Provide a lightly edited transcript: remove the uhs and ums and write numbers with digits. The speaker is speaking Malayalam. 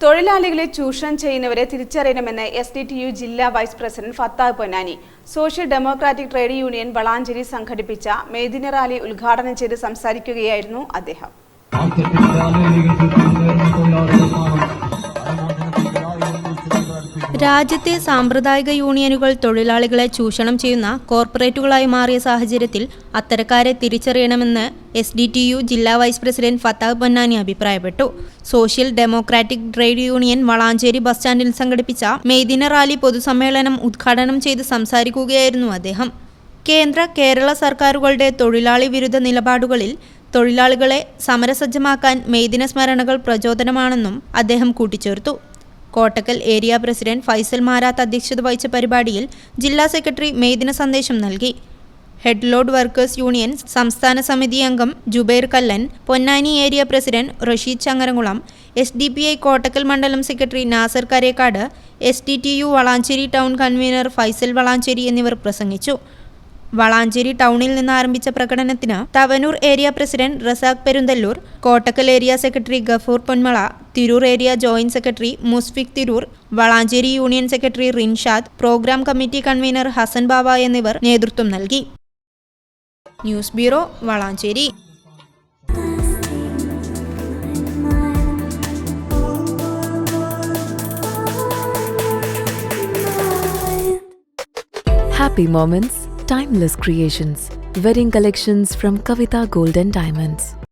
തൊഴിലാളികളെ ചൂഷണം ചെയ്യുന്നവരെ തിരിച്ചറിയണമെന്ന് SDTU ജില്ലാ vice president Fattah Ponnani social democratic trade union Valanchery സംഘടിപ്പിച്ച മെയ്ദിന റാലി ഉദ്ഘാടനം ചെയ്ത് സംസാരിക്കുകയായിരുന്നു അദ്ദേഹം. രാജ്യത്തെ സാമ്പ്രദായിക യൂണിയനുകൾ തൊഴിലാളികളെ ചൂഷണം ചെയ്യുന്ന കോർപ്പറേറ്റുകളായി മാറിയ സാഹചര്യത്തിൽ അത്തരക്കാരെ തിരിച്ചറിയണമെന്ന് SDTU ജില്ലാ വൈസ് പ്രസിഡന്റ് ഫത്താഹ് പൊന്നാനി അഭിപ്രായപ്പെട്ടു. Social democratic trade union Valanchery bus സ്റ്റാൻഡിൽ സംഘടിപ്പിച്ച മെയ്ദിന റാലി പൊതുസമ്മേളനം ഉദ്ഘാടനം ചെയ്ത് സംസാരിക്കുകയായിരുന്നു അദ്ദേഹം. കേരള സർക്കാരുകളുടെ തൊഴിലാളി വിരുദ്ധ നിലപാടുകളിൽ തൊഴിലാളികളെ സമരസജ്ജമാക്കാൻ മെയ്ദിന സ്മരണകൾ പ്രചോദനമാണെന്നും അദ്ദേഹം കൂട്ടിച്ചേർത്തു. കോട്ടക്കൽ ഏരിയ പ്രസിഡന്റ് ഫൈസൽ മാരാത്ത് അധ്യക്ഷത വഹിച്ച പരിപാടിയിൽ ജില്ലാ സെക്രട്ടറി മെയ്ദിന സന്ദേശം നൽകി. ഹെഡ് ലോഡ് വർക്കേഴ്സ് യൂണിയൻ സംസ്ഥാന സമിതി അംഗം Jubair Kallan, Ponnani area president Rasheed Changaramkulam, SDPI Kottakkal മണ്ഡലം secretary Nasar Karekkad, SDTU Valanchery town convener Faisal Valanchery എന്നിവർ പ്രസംഗിച്ചു. വളാഞ്ചേരി ടൗണിൽ നിന്ന് ആരംഭിച്ച പ്രകടനത്തിന് Thavanur area president Razak Perunthallur, Kottakkal area secretary Gafoor Ponmala, Tirur area joint secretary Musfiq Tirur, Valanchery union secretary Rinshad, programme committee convener Hasan Baba എന്നിവർ നേതൃത്വം നൽകി. News bureau, Valanchery. Happy moments, timeless creations. Wedding collections from Kavita Gold and Diamonds.